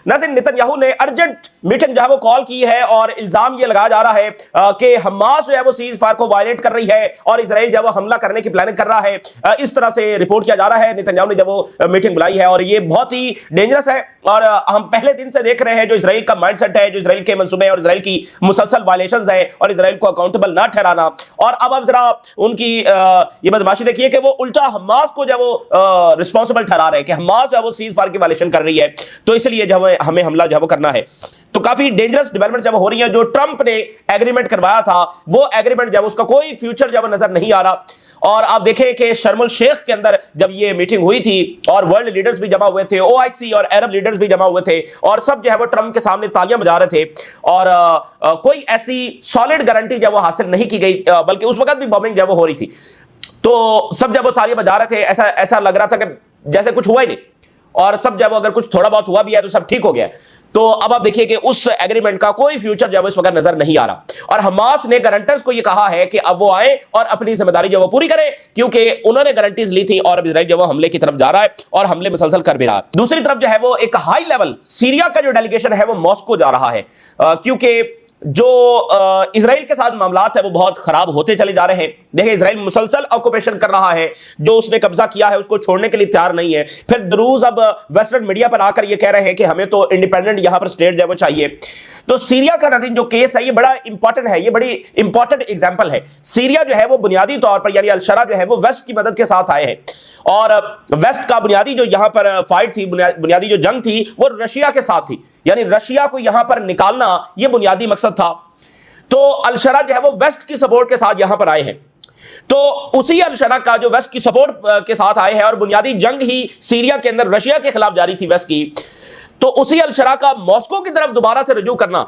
नाज़रीन, नेतन्याहू ने urgent meeting जो है वो कॉल की है और इल्जाम ये लगाया जा रहा है कि हमास जो है वो सीज फायर को वायलेट कर रही है और इजराइल जब वो हमला करने की प्लानिंग कर रहा है। इस तरह से रिपोर्ट किया जा रहा है। नेतन्याहू ने जब वो मीटिंग बुलाई है और ये बहुत ही डेंजरस है और हम पहले दिन से देख रहे हैं जो इजराइल का माइंडसेट है, जो इजराइल के मंसूबे और इजराइल की मुसलसल वायलेशंस है और इजराइल को अकाउंटेबल ना ठहराना। और अब जरा उनकी ये बदमाशी देखिए कि वो उल्टा हमास को जब वो रिस्पॉन्सिबल ठहरा रहे हैं कि हमास जो वो सीज फायर की वायलेशन कर रही है, तो इसलिए जब हमें हमला जो करना है। तो काफी डेंजरस डेवलपमेंट जब हो रही है। जो ट्रंप ने एग्रीमेंट करवाया था वो एग्रीमेंट जब उसका कोई फ्यूचर जब नजर नहीं आ रहा। और आप देखें कि शर्म अल शेख के अंदर जब ये मीटिंग हुई थी और वर्ल्ड लीडर्स भी जमा हुए थे, ओआईसी और अरब लीडर्स भी जमा हुए थे और सब जो है वो ट्रंप के सामने तालियां बजा रहे थे और कोई ऐसी सॉलिड गारंटी जब वो हासिल नहीं की गई, बल्कि उस वक्त भी बॉम्बिंग जब वो हो रही थी, तो सब जब वो तालियां बजा रहे थे ऐसा लग रहा था कि जैसे कुछ हुआ ही नहीं। और सब जब अगर कुछ थोड़ा बहुत हुआ भी है तो सब ठीक हो गया। तो अब आप देखिए कि उस एग्रीमेंट का कोई फ्यूचर जब इस वक्त नजर नहीं आ रहा और हमास ने गारंटर्स को यह कहा है कि अब वो आए और अपनी जिम्मेदारी जो वो पूरी करें, क्योंकि उन्होंने गारंटीज ली थी और अब इजराइल जो वो हमले की तरफ जा रहा है और हमले मुसलसल कर भी रहा है। दूसरी तरफ जो है वो एक हाई लेवल सीरिया का जो डेलीगेशन है वो मॉस्को जा रहा है, क्योंकि जो इजराइल के साथ मामलात है वो बहुत खराब होते चले जा रहे हैं। देखिए, इजराइल मुसलसल ऑक्यूपेशन कर रहा है, जो उसने कब्जा किया है उसको छोड़ने के लिए तैयार नहीं है। फिर दरूज अब वेस्टर्न मीडिया पर आकर ये कह रहे हैं कि हमें तो इंडिपेंडेंट यहां पर स्टेट जो है वो चाहिए। तो सीरिया का नाज़रीन जो केस है ये बड़ा इंपॉर्टेंट है, ये बड़ी इंपॉर्टेंट एग्जांपल है। सीरिया जो है वो बुनियादी तौर पर यानी अल-शरा जो है वो वेस्ट की मदद के साथ आए हैं और वेस्ट का बुनियादी जो यहां पर फाइट थी, बुनियादी जो जंग थी वो रशिया के साथ थी, यानी रशिया को यहां पर निकालना ये बुनियादी मकसद था। तो अल-शरा जो है वो वेस्ट की सपोर्ट के साथ यहां पर आए हैं। तो उसी अल-शरा का जो वेस्ट की सपोर्ट के साथ आए हैं और बुनियादी जंग ही सीरिया के अंदर रशिया के खिलाफ जारी थी वेस्ट की, तो उसी अल-शरा का मॉस्को की तरफ दोबारा से रजू करना,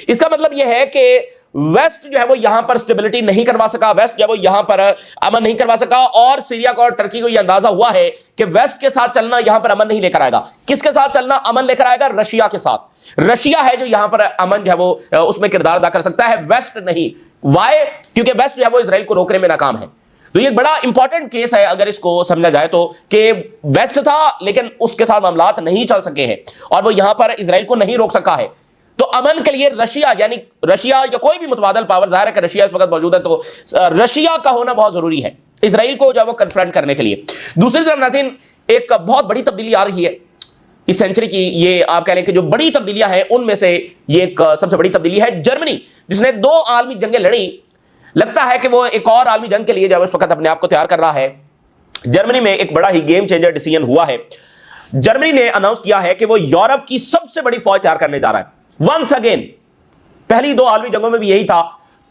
इसका मतलब यह है कि वेस्ट जो है वो यहां पर स्टेबिलिटी नहीं करवा सका, वेस्ट जो है वो यहां पर अमन नहीं करवा सका और सीरिया को और टर्की को यह अंदाजा हुआ है कि वेस्ट के साथ चलना यहां पर अमन नहीं लेकर आएगा। किसके साथ चलना अमन लेकर आएगा? रशिया के साथ। रशिया है जो यहां पर अमन जो है वो उसमें किरदार अदा कर सकता है, वेस्ट नहीं। वाई? क्योंकि वेस्ट जो है वो इजराइल को रोकने में नाकाम है। तो ये बड़ा इंपॉर्टेंट केस है अगर इसको समझा जाए तो, कि वेस्ट था लेकिन उसके साथ मामलात नहीं चल सके हैं और वो यहां पर इजराइल को नहीं रोक सका है। तो अमन के लिए रशिया, यानी रशिया या कोई भी मुतबादल पावर, जाहिर है कि रशिया इस वक्त मौजूद है, तो रशिया का होना बहुत जरूरी है इजराइल को जो है वो कन्फ्रंट करने के लिए। दूसरी तरफ नाज़रीन एक बहुत बड़ी तब्दीली आ रही है इस सेंचुरी की, ये आप कह लें कि जो बड़ी तब्दीलियां हैं उनमें से ये एक सबसे बड़ी तब्दीली है। जर्मनी, जिसने 2 आलमी जंगें लड़ी, लगता है कि वो एक और आलमी जंग के लिए जब इस वक्त अपने आप को तैयार कर रहा है। जर्मनी में एक बड़ा ही गेम चेंजर डिसीजन हुआ है। जर्मनी ने अनाउंस किया है कि वो यूरोप की सबसे बड़ी फौज तैयार करने जा रहा है वंस अगेन। पहली 2 आलमी जंगों में भी यही था,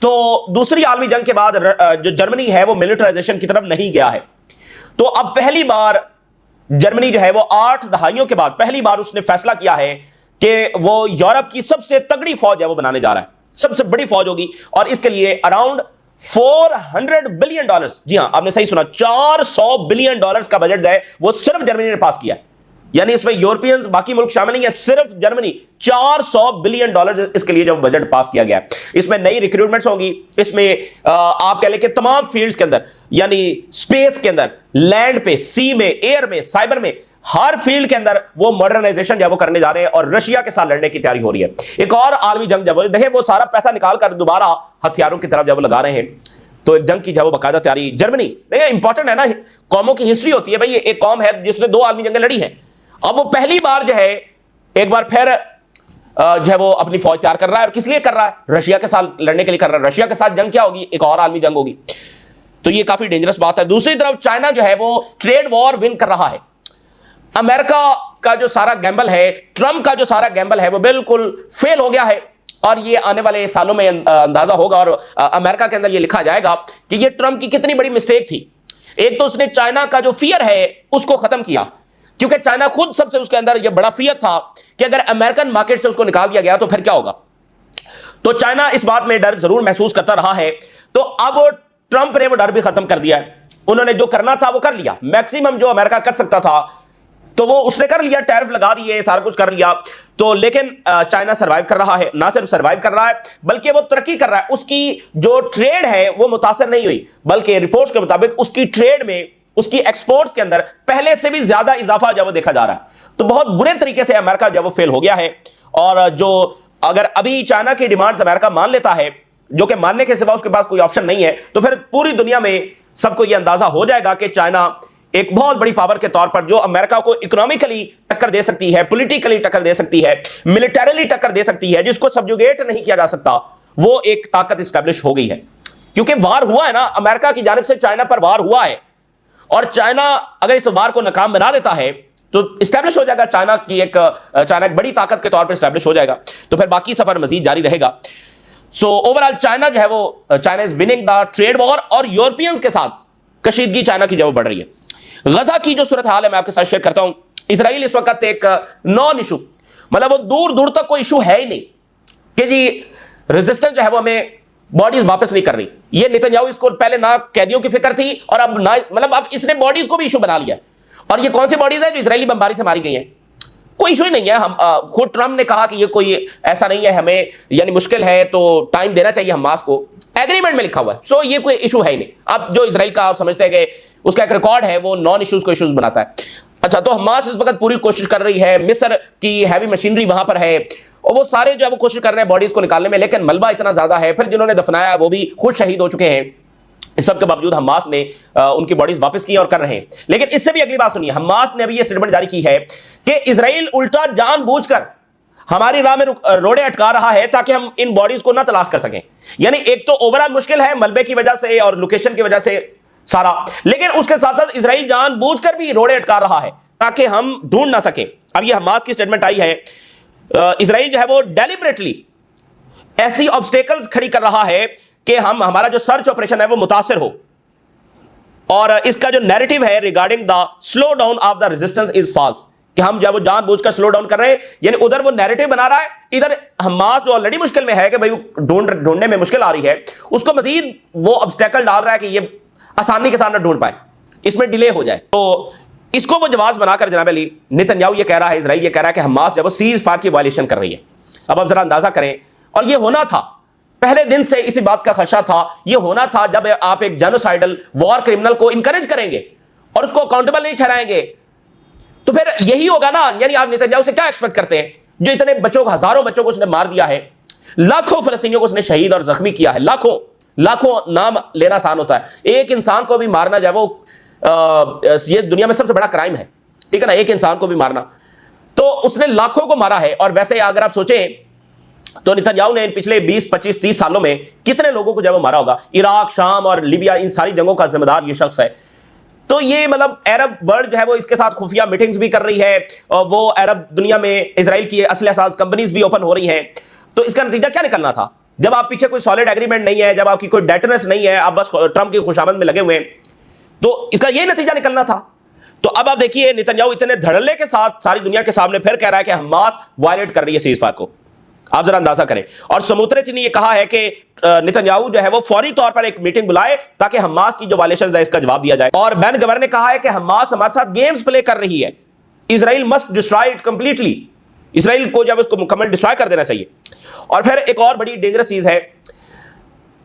तो दूसरी आलमी जंग के बाद जो जर्मनी है वो मिलिटराइजेशन की तरफ नहीं गया है। तो अब पहली बार जर्मनी जो है वो 8 दहाइयों के बाद पहली बार उसने फैसला किया है कि वो यूरोप की सबसे तगड़ी फौज है वो बनाने जा रहा है, सबसे बड़ी फौज होगी। और इसके लिए अराउंड $400 बिलियन, जी हां आपने सही सुना, $400 बिलियन का बजट है वो सिर्फ जर्मनी ने पास किया है। यानी इसमें यूरोपियंस बाकी मुल्क शामिल नहीं है, सिर्फ जर्मनी। $400 बिलियन इसके लिए जब बजट पास किया गया। इसमें नई रिक्रूटमेंट्स होंगी, इसमें आप कह लें कि तमाम फील्ड्स के अंदर, यानी स्पेस के अंदर, लैंड पे, सी में, एयर में, साइबर में, हर फील्ड के अंदर वो मॉडर्नाइजेशन जब वो करने जा रहे हैं और रशिया के साथ लड़ने की तैयारी हो रही है। एक और आलमी जंग जब देखें वो सारा पैसा निकाल कर दोबारा हथियारों की तरफ जब लगा रहे हैं, तो जंग की जब बाकायदा तैयारी जर्मनी। देखिए इंपॉर्टेंट है ना, कौमों की हिस्ट्री होती है भाई। ये एक कौम है जिसने 2 आलमी जंगें लड़ी हैं, अब वो पहली बार जो है एक बार फिर जो है वो अपनी फौज तैयार कर रहा है। और किस लिए कर रहा है? रशिया के साथ लड़ने के लिए कर रहा है। रशिया के साथ जंग क्या होगी? एक और आलमी जंग होगी। तो ये काफी डेंजरस बात है। दूसरी तरफ चाइना जो है वो ट्रेड वॉर विन कर रहा है। अमेरिका का जो सारा गैम्बल है, ट्रंप का जो सारा गैम्बल है वो बिल्कुल फेल हो गया है और ये आने वाले सालों में अंदाजा होगा और अमेरिका के अंदर ये लिखा जाएगा कि ये ट्रंप की कितनी बड़ी मिस्टेक थी। एक तो उसने चाइना का जो फियर है उसको खत्म किया, क्योंकि चाइना खुद सबसे उसके अंदर यह बड़ा फियर था कि अगर अमेरिकन मार्केट से उसको निकाल दिया गया तो फिर क्या होगा। तो चाइना इस बात में डर जरूर महसूस करता रहा है। तो अब ट्रंप ने वो डर भी खत्म कर दिया है। उन्होंने जो करना था वो कर लिया, मैक्सिमम जो अमेरिका कर सकता था तो वो उसने कर लिया, टैरिफ लगा दिए, सारा कुछ कर लिया। तो लेकिन चाइना सर्वाइव कर रहा है, ना सिर्फ सर्वाइव कर रहा है बल्कि वो तरक्की कर रहा है। उसकी जो ट्रेड है वो मुतासर नहीं हुई, बल्कि रिपोर्ट्स के मुताबिक उसकी ट्रेड में उसकी एक्सपोर्ट्स के अंदर पहले से भी ज्यादा इजाफा जब देखा जा रहा है। तो बहुत बुरे तरीके से अमेरिका जब वो फेल हो गया है। और जो अगर अभी चाइना की डिमांड्स अमेरिका मान लेता है, जो कि मानने के सिवा उसके पास कोई ऑप्शन नहीं है, तो फिर पूरी दुनिया में सबको यह अंदाजा हो जाएगा कि चाइना एक बहुत बड़ी पावर के तौर पर जो अमेरिका को इकोनॉमिकली टक्कर दे सकती है, पॉलिटिकली टक्कर दे सकती है, मिलिटरीली टक्कर दे सकती है, जिसको सब्जुगेट नहीं किया जा सकता, वो एक ताकत स्टैब्लिश हो गई है। क्योंकि वार हुआ है ना, अमेरिका की जानिब से चाइना पर वार हुआ है, और चाइना अगर इस वार को नाकाम बना देता है तो स्टैब्लिश हो जाएगा, चाइना एक बड़ी ताकत के तौर पर स्टैब्लिश हो जाएगा। तो फिर बाकी सफर मजीद जारी रहेगा। सो ओवरऑल चाइना जो है वो China is winning the trade war, और यूरोपियंस के साथ कशीदगी चाइना की जो बढ़ रही है। गजा की जो सूरत हाल है मैं आपके साथ शेयर करता हूं। इसराइल इस वक्त एक नॉन इशू, मतलब वो दूर दूर तक कोई इशू है ही नहीं कि जी रेजिस्टेंस जो है वो हमें बॉडीज वापस नहीं कर रही। ये नेतन्याहू इसको पहले ना कैदियों की फिक्र थी, और अब ना, मतलब अब इसने बॉडीज को भी इशू बना लिया। और ये कौन सी बॉडीज है जो इजरायली बमबारी से मारी गई हैं? कोई इशू ही नहीं है। हम खुद ट्रम्प ने कहा कि ये कोई ऐसा नहीं है, हमें यानी मुश्किल है तो टाइम देना चाहिए हमास को, एग्रीमेंट में लिखा हुआ है। सो ये कोई इशू है ही नहीं। अब जो इजराइल का आप समझते हैं कि उसका एक रिकॉर्ड है, वो नॉन इश्यूज को इश्यूज बनाता है। अच्छा, तो हमास इस वक्त पूरी कोशिश कर रही है, मिस्र की हैवी मशीनरी वहां पर है, और वो सारे जो है वो कोशिश कर रहे हैं बॉडीज को निकालने में, लेकिन मलबा इतना ज्यादा है, फिर जिन्होंने दफनाया वो भी खुद शहीद हो चुके हैं। इस सब के बावजूद हमास ने उनकी बॉडीज वापस की और कर रहे हैं। लेकिन इससे भी अगली बात सुनिए, हमास ने अभी ये स्टेटमेंट जारी की है कि इजराइल उल्टा जानबूझकर हमारी राह में रोड़े अटका रहा है ताकि हम इन बॉडीज को ना तलाश कर सकें। यानी एक तो ओवरऑल मुश्किल है मलबे की वजह से और लोकेशन की वजह से सारा, लेकिन उसके साथ साथ इजराइल जानबूझकर भी रोड़े अटका रहा है ताकि हम ढूंढ ना सकें। अब ये हमास की स्टेटमेंट आई है, इजराइल जो है वो डेलिबरेटली ऐसी ऑब्स्टेकल्स खड़ी कर रहा है कि हमारा जो सर्च ऑपरेशन है वो मुतासिर हो, और इसका जो नैरेटिव है regarding the slow down of the resistance is false, कि हम जब वो जानबूझकर स्लो डाउन कर रहे हैं, यानी उधर वो नैरेटिव बना रहा है, इधर हमास जो ऑलरेडी मुश्किल में है कि भाई ढूंढने में मुश्किल आ रही है, उसको मजीद वो ऑब्स्टेकल डाल रहा है कि ये आसानी के साथ ना ढूंढ पाए, इसमें डिले हो जाए। तो इसको वो जवाब बनाकर जनाब अली नेतन्याहू ये कह रहा है, इजराइल ये कह रहा है कि हमास जब वो सीज फायर की वायलेशन कर रही है। अब आप जरा अंदाजा करें, और ये होना था पहले दिन से, इसी बात का खदशा था, ये होना था जब आप एक जेनोसाइडल वॉर क्रिमिनल को इंकरेज करेंगे और उसको अकाउंटेबल नहीं ठहराएंगे तो फिर यही होगा ना। यानी आप नेतन्याहू से क्या एक्सपेक्ट करते हैं, जो इतने बच्चों को, हजारों बच्चों को उसने मार दिया है, लाखों फलस्तीनियों को उसने शहीद और जख्मी किया है, लाखों नाम लेना आसान होता है, एक इंसान को भी मारना जो है वो ये दुनिया में सबसे बड़ा क्राइम है, ठीक है ना, एक इंसान को भी मारना। तो उसने लाखों को मारा है। और वैसे अगर आप सोचें तो नेतन्याहू ने इन पिछले 20, 25, 30 सालों में कितने लोगों को जब वो मारा होगा, इराक, शाम और लीबिया, इन सारी जंगों का जिम्मेदार ये शख्स है। तो ये मतलब अरब वर्ल्ड जो है वो इसके साथ खुफिया मीटिंग्स भी कर रही है, और वो अरब दुनिया में इजराइल की असले असाज कंपनीज भी ओपन हो रही हैं। तो इसका नतीजा क्या निकलना था, जब आप पीछे कोई सॉलिड एग्रीमेंट नहीं है, जब आपकी कोई डेटरनेस नहीं है, आप बस ट्रंप की खुशामद में लगे हुए हैं, तो इसका यही नतीजा निकलना था। तो अब आप देखिए नेतन्याहू इतने धड़ल्ले के साथ सारी दुनिया के सामने फिर कह रहा है कि हमास वायलेट कर रही है सीज फायर को। आप जरा अंदाजा करें। और समुद्रच ने यह कहा है कि नेतन्याहू जो है वो फौरी तौर पर एक मीटिंग बुलाए ताकि हमास की जो वायलेशंस है इसका जवाब दिया जाए। और बेन गवर ने कहा है कि हमास हमारे साथ गेम्स प्ले कर रही है, Israel must destroy it completely, Israel को जब उसको मुकम्मल डिस्ट्रॉय कर देना चाहिए। और फिर एक और बड़ी डेंजरस चीज है,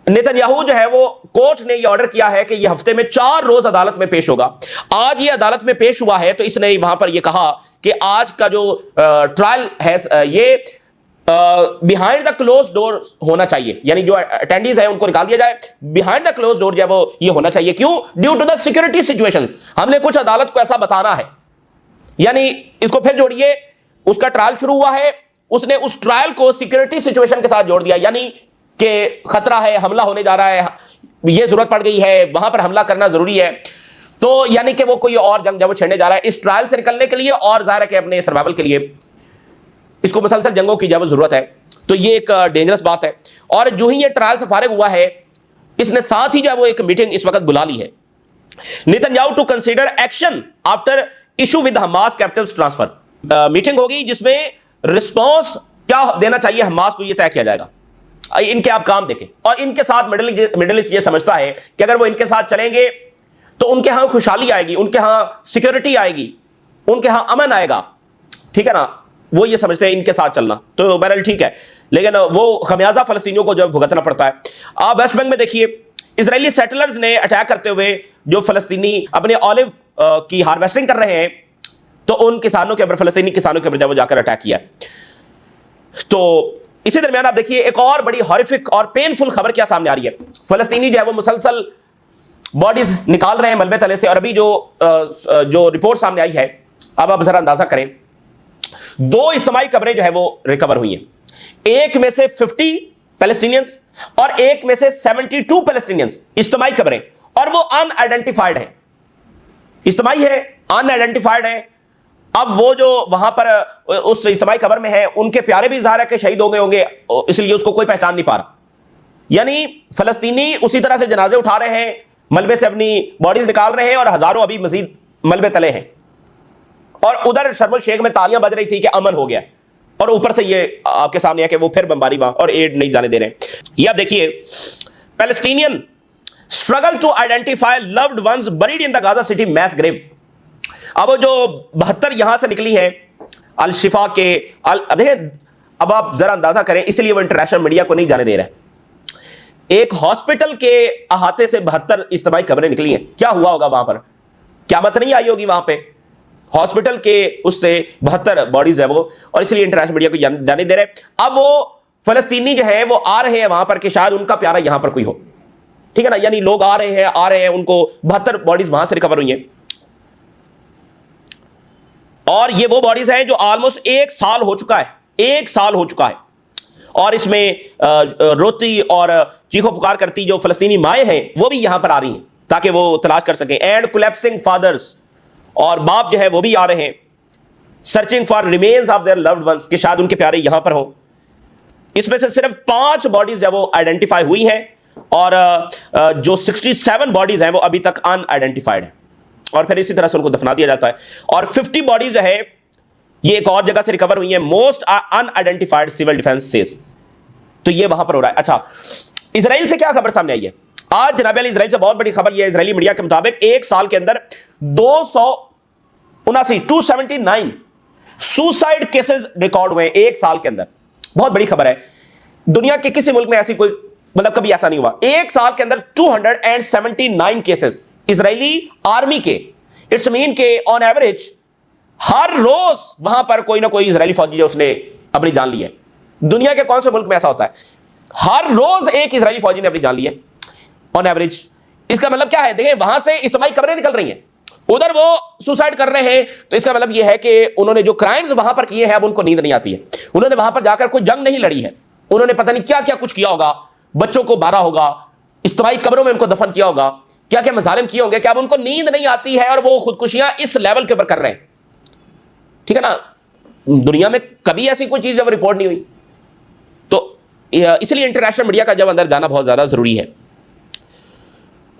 नेतन्याहू जो है वो कोर्ट ने ये ऑर्डर किया है कि ये हफ्ते में 4 रोज अदालत में पेश होगा। आज ये अदालत में पेश हुआ है तो इसने वहां पर ये कहा कि आज का जो ट्रायल है ये बिहाइंड द क्लोज डोर होना चाहिए, यानी जो अटेंडीज है उनको निकाल दिया जाए, बिहाइंड द क्लोज डोर जो है वो ये होना चाहिए। क्यों? Due to the security situations, हमने कुछ अदालत को ऐसा बताना है। यानी इसको फिर जोड़िए, उसका ट्रायल शुरू हुआ है, उसने उस ट्रायल को सिक्योरिटी सिचुएशन के साथ जोड़ दिया, यानी कि खतरा है, हमला होने जा रहा है, ये जरूरत पड़ गई है, वहां पर हमला करना जरूरी है। तो यानी कि वो कोई और जंग जब वो छेड़ने जा रहा है इस ट्रायल से निकलने के लिए, और जाहिर है कि अपने सर्वाइवल के लिए इसको मुसलसल जंगों की जब जरूरत है। तो ये एक डेंजरस बात है। और जो ही ये ट्रायल से फारिग हुआ है, इसने साथ ही जो है वो एक मीटिंग इस वक्त बुला ली है, Netanyahu to consider action after issue with Hamas captives transfer. Meeting होगी जिसमें रिस्पॉन्स क्या देना चाहिए हमास को, यह तय किया जाएगा। इनके आप काम देखें। और इनके साथ मिडिल ईस्ट ये समझता है कि अगर वो इनके साथ चलेंगे तो उनके यहां खुशहाली आएगी, उनके यहां सिक्योरिटी आएगी, उनके यहां अमन आएगा, ठीक है ना। वो ये समझते हैं इनके साथ चलना, तो बहरहाल ठीक है, लेकिन वो खमियाजा फलस्तीनियों को जब भुगतना पड़ता है। आप वेस्ट बैंक में देखिए, इजरायली सेटलर्स ने अटैक करते हुए जो फलस्तीनी अपने ऑलिव की हार्वेस्टिंग कर रहे हैं, तो उन किसानों के ऊपर, फलस्तीनी किसानों के ऊपर जब वो जाकर अटैक किया। तो इसी दरमियान आप देखिए एक और बड़ी हॉरिफिक और पेनफुल खबर क्या सामने आ रही है। फलस्तीनी जो है वो मुसलसल बॉडीज निकाल रहे हैं मलबे तले से, और अभी जो रिपोर्ट सामने आई है, अब आप जरा अंदाजा करें, 2 इज्तिमाई कब्रें जो है वो रिकवर हुई हैं। एक में से 50 पैलेस्टीनियंस और एक में से 72 पैलेस्टीनियंस, इज्तिमाई कब्रें, और वो अनआइडेंटिफाइड है। इज्तिमाई है, अनआइडेंटिफाइड है। अब वो जो वहां पर उस इज्तिमाई कब्र में है, उनके प्यारे भी ज़ाहिर है कि शहीद हो गए होंगे, इसलिए उसको कोई पहचान नहीं पा रहा। यानी फलस्तीनी उसी तरह से जनाजे उठा रहे हैं, मलबे से अपनी बॉडीज निकाल रहे हैं, और हजारों अभी मजीद मलबे तले हैं। और उधर शर्म शेख में तालियां बज रही थी कि अमन हो गया, और ऊपर से ये आपके सामने है कि वो फिर बमबारी वहां और एड नहीं जाने दे रहे। ये आप देखिए, Palestinian struggle to identify loved ones buried in the Gaza city mass grave. अब वो जो 72 यहां से निकली है अल शिफा के, देखिए अब आप जरा अंदाजा करें, इसलिए वो इंटरनेशनल मीडिया को नहीं जाने दे रहे। एक हॉस्पिटल के अहाते से 72 इज्तिमाई कब्रें निकली हैं। क्या हुआ होगा वहां पर? क़यामत नहीं आई होगी वहां पे? हॉस्पिटल के उससे 72 बॉडीज है वो, और इसलिए इंटरनेशनल मीडिया को जाने दे रहे। अब वो फलस्तीनी जो है वो आ रहे हैं वहां पर कि शायद उनका प्यारा यहां पर कोई हो, ठीक है ना। यानी लोग आ रहे हैं, उनको 72 बॉडीज वहां से रिकवर हुई हैं। और ये वो बॉडीज हैं जो ऑलमोस्ट 1 साल हो चुका है, 1 साल हो चुका है, और इसमें रोती और चीखो पुकार करती जो फलस्तीनी माएँ हैं वो भी यहां पर आ रही हैं ताकि वो तलाश कर सकें। एंड कोलैप्सिंग फादर्स, और बाप जो है वो भी आ रहे हैं, searching for remains of their loved ones, कि शायद उनके प्यारे यहां पर हो। इसमें से सिर्फ 5 बॉडीज जो वो आइडेंटिफाई हुई हैं, और जो 67 बॉडीज हैं वो अभी तक अनआइडेंटिफाइड है, और फिर इसी तरह से उनको दफना दिया जाता है। और 50 बॉडीज जो है ये एक और जगह से रिकवर हुई हैं, मोस्ट अनआइडेंटिफाइड सिविल डिफेंसेस। तो ये वहां पर हो रहा है। अच्छा, इजराइल से क्या खबर सामने आई है आज जनाब अली? इजराइल से बहुत बड़ी खबर यह है, इजरायली मीडिया के मुताबिक 1 साल के अंदर 279 सुसाइड केसेस रिकॉर्ड हुए 1 साल के अंदर। बहुत बड़ी खबर है, दुनिया के किसी मुल्क में ऐसी कोई, मतलब कभी ऐसा नहीं हुआ। 1 साल के अंदर 279 केसेस इजरायली आर्मी के। इट्स मीन के ऑन एवरेज हर रोज वहां पर कोई ना कोई इजरायली फौजी जो उसने अपनी जान ली है। दुनिया के कौन से मुल्क में ऐसा होता है? हर रोज एक इजरायली फौजी ने अपनी जान ली है ऑन एवरेज। इसका मतलब क्या है? देखिए, वहां से इज्तिमाई कब्रें निकल रही हैं, उधर वो सुसाइड कर रहे हैं, तो इसका मतलब यह है कि उन्होंने जो क्राइम्स वहां पर किए हैं अब उनको नींद नहीं आती है। उन्होंने वहां पर जाकर कोई जंग नहीं लड़ी है, उन्होंने पता नहीं क्या क्या कुछ किया होगा, बच्चों को मारा होगा, इज्तिमाई कब्रों में उनको दफन किया होगा, क्या क्या मजालिम किए होंगे कि अब उनको नींद नहीं आती है और वो खुदकुशियां इस लेवल के ऊपर कर रहे हैं, ठीक है ना। दुनिया में कभी ऐसी कोई चीज जब रिपोर्ट नहीं हुई, तो इसलिए इंटरनेशनल मीडिया का जब अंदर जाना बहुत ज्यादा जरूरी है।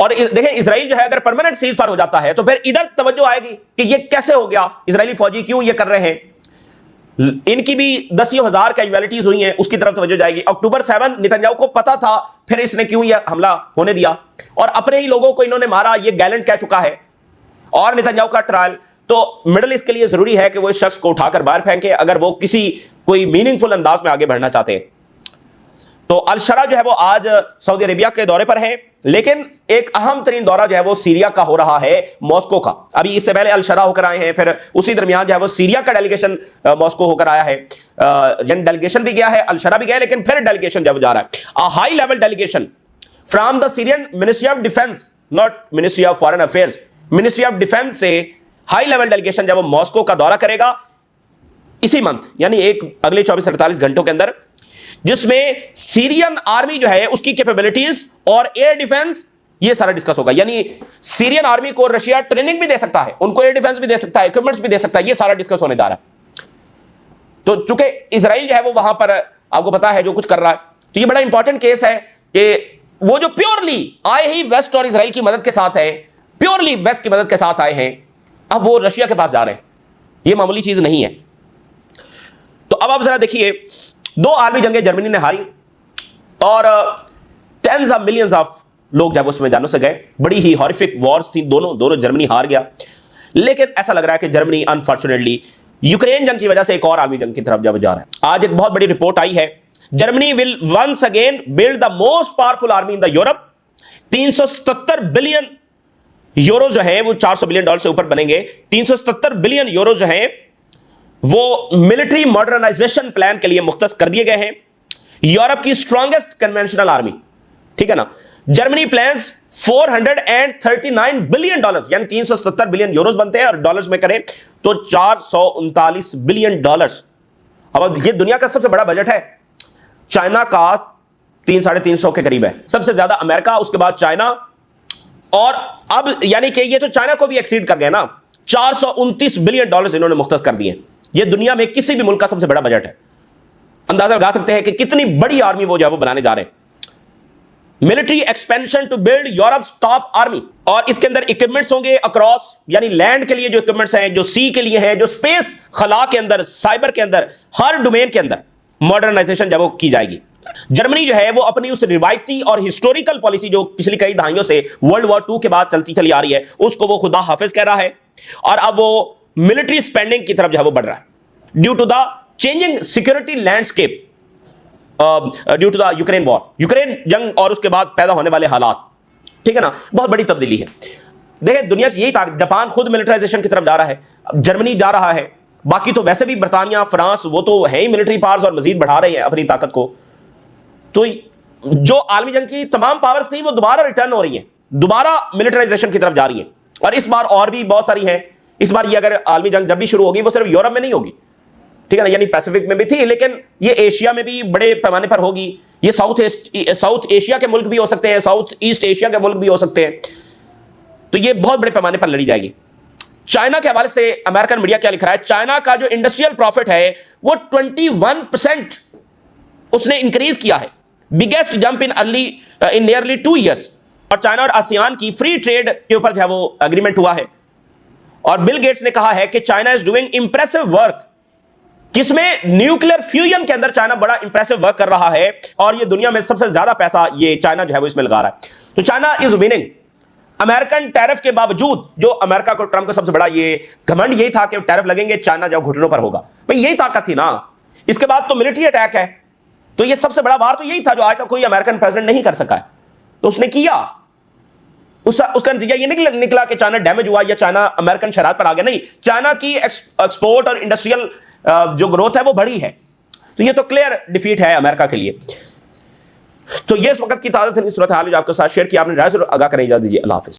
और देखिए, इजराइल जो है अगर परमानेंट सीज फायर हो जाता है तो फिर इधर तवज्जो आएगी कि ये कैसे हो गया, इजरायली फौजी क्यों ये कर रहे हैं, इनकी भी 10,000 कैजुअलिटीज हुई हैं, उसकी तरफ तवज्जो जाएगी। अक्टूबर 7 नेतन्याहू को पता था, फिर इसने क्यों यह हमला होने दिया, और अपने ही लोगों को इन्होंने मारा, ये गैलेंट कह चुका है। और नेतन्याहू का ट्रायल, तो मिडल ईस्ट के लिए जरूरी है कि वो इस शख्स को उठाकर बाहर फेंके अगर वो किसी कोई मीनिंगफुल अंदाज में आगे बढ़ना चाहते हैं। तो अल-शरा जो है वो आज सऊदी अरेबिया के दौरे पर है, लेकिन एक अहम तरीन दौरा जो है वो सीरिया का हो रहा है, मॉस्को का। अभी इससे पहले अल-शरा होकर आए हैं, फिर उसी दरमियान जो है वो सीरिया का डेलीगेशन मॉस्को होकर आया है। डेलीगेशन भी गया है, अल-शरा भी गया, लेकिन फिर डेलीगेशन जब जा रहा है, a high level delegation from the Syrian ministry of defence, not ministry of foreign affairs, ministry of defence से हाई लेवल डेलीगेशन जब वो मॉस्को का दौरा करेगा इसी मंथ, यानी अगले 24-48 घंटों के अंदर, जिसमें सीरियन आर्मी जो है उसकी कैपेबिलिटीज और एयर डिफेंस ये सारा डिस्कस होगा। यानी सीरियन आर्मी को रशिया ट्रेनिंग भी दे सकता है, उनको एयर डिफेंस भी दे सकता है, इक्विपमेंट्स भी दे सकता है, ये सारा डिस्कस होने जा रहा है। तो चूंकि इजराइल जो है वो वहां पर आपको पता है जो कुछ कर रहा है, तो ये बड़ा इंपॉर्टेंट केस है कि वो जो प्योरली आए ही वेस्ट और इजराइल की मदद के साथ है, प्योरली वेस्ट की मदद के साथ आए हैं, अब वो रशिया के पास जा रहे हैं, ये मामूली चीज नहीं है। तो अब आप जरा देखिए, 2 आर्मी जंगें जर्मनी ने हारी और टेंस ऑफ मिलियंस ऑफ लोग जब उसमें जानों से गए, बड़ी ही हॉरिफिक वॉर्स थी, दोनों जर्मनी हार गया। लेकिन ऐसा लग रहा है कि जर्मनी अनफॉर्चुनेटली यूक्रेन जंग की वजह से एक और आर्मी जंग की तरफ जब जा रहा है। आज एक बहुत बड़ी रिपोर्ट आई है, Germany will once again build the most powerful army in the Europe, 377 billion euro जो है वो 400 बिलियन डॉलर से ऊपर बनेंगे। 377 बिलियन यूरो जो है वो मिलिट्री मॉडर्नाइजेशन प्लान के लिए मुख्तस कर दिए गए हैं। यूरोप की स्ट्रॉन्गेस्ट कन्वेंशनल आर्मी, ठीक है ना। जर्मनी प्लान्स 439 बिलियन डॉलर्स, यानी 377 बिलियन यूरोस बनते हैं और डॉलर्स में करें तो 439 बिलियन डॉलर्स। अब ये दुनिया का सबसे बड़ा बजट है। चाइना का 300-350 के करीब है, सबसे ज्यादा अमेरिका, उसके बाद चाइना, और अब यानी कि ये तो चाइना को भी एक्सीड कर गए ना। 429 बिलियन डॉलर्स इन्होंने मुख्तस कर दिए। ये दुनिया में किसी भी मुल्क का सबसे बड़ा बजट है। अंदाजा लगा सकते हैं कि कितनी बड़ी आर्मी वो जो है वो बनाने जा रहे हैं। Military expansion to build Europe top army, और इसके अंदर इक्विपमेंट्स होंगे अक्रॉस, यानी लैंड के लिए जो इक्विपमेंट्स हैं, जो सी के लिए हैं, जो स्पेस खला के अंदर, साइबर के अंदर, हर डोमेन के अंदर मॉडर्नाइजेशन जब वो की जाएगी। जर्मनी जो है वो अपनी उस रिवायती और हिस्टोरिकल पॉलिसी जो पिछली कई दहाइयों से वर्ल्ड वॉर 2 के बाद चलती चली आ रही है, उसको वो खुदा हाफिज कह रहा है, और अब वो मिलिट्री स्पेंडिंग की तरफ जो है वो बढ़ रहा है due to the changing security landscape, due to the Ukraine war, Ukraine जंग और उसके बाद पैदा होने वाले हालात, ठीक है ना। बहुत बड़ी तब्दीली है। देखिए दुनिया की यही ताकत, जापान खुद मिलिटराइजेशन की तरफ जा रहा है, जर्मनी जा रहा है, बाकी तो वैसे भी बर्तानिया, फ्रांस, वो तो है ही मिलिट्री पावर्स और मजीद बढ़ा रहे हैं अपनी ताकत को। तो जो आलमी जंग की तमाम पावर्स थी वो दोबारा रिटर्न हो रही है, दोबारा मिलिटराइजेशन की तरफ जा रही है, और इस बार और भी बहुत सारी हैं। इस बार ये अगर आलमी जंग जब भी शुरू होगी वो सिर्फ यूरोप में नहीं होगी, ठीक है ना, यानी पैसिफिक में भी थी, लेकिन ये एशिया में भी बड़े पैमाने पर होगी। ये साउथ एशिया के मुल्क भी हो सकते हैं, साउथ ईस्ट एशिया के मुल्क भी हो सकते हैं, तो ये बहुत बड़े पैमाने पर लड़ी जाएगी। चाइना के हवाले से अमेरिकन मीडिया क्या लिख रहा है, चाइना का जो इंडस्ट्रियल प्रॉफिट है वो 21% उसने इंक्रीज किया है, biggest jump in nearly 2 years. और चाइना और आसियान की फ्री ट्रेड के ऊपर जो है वो एग्रीमेंट हुआ है, और बिल गेट्स ने कहा है कि China is doing impressive work, किसमें, न्यूक्लियर फ्यूजन के अंदर चाइना बड़ा इंप्रेसिव वर्क कर रहा है, और ये दुनिया में सबसे ज्यादा पैसा ये चाइना जो है वो इसमें लगा रहा है। तो China is winning. American tariff के बावजूद, जो अमेरिका को, ट्रंप का सबसे बड़ा ये घमंड यही था कि टैरिफ लगेंगे, चाइना जो घुटनों पर होगा, भाई यही ताकत थी ना। इसके बाद तो मिलिट्री अटैक है, तो ये सबसे बड़ा वार तो यही था जो आज तक कोई अमेरिकन प्रेसिडेंट नहीं कर सका है, तो उसने किया। उसका नतीजा ये निकला कि चाइना डैमेज हुआ या चाइना अमेरिकन शराब पर आ गया, नहीं, चाइना की एक्सपोर्ट और इंडस्ट्रियल जो ग्रोथ है वो बढ़ी है। तो ये तो क्लियर डिफीट है अमेरिका के लिए। तो ये इस वक्त की ताज़ा तरीन सूरत हाल जो आपके साथ शेयर किया, आपने राय जरूर आगाह करें। इजाज़त दीजिए, अल्लाह हाफिज़।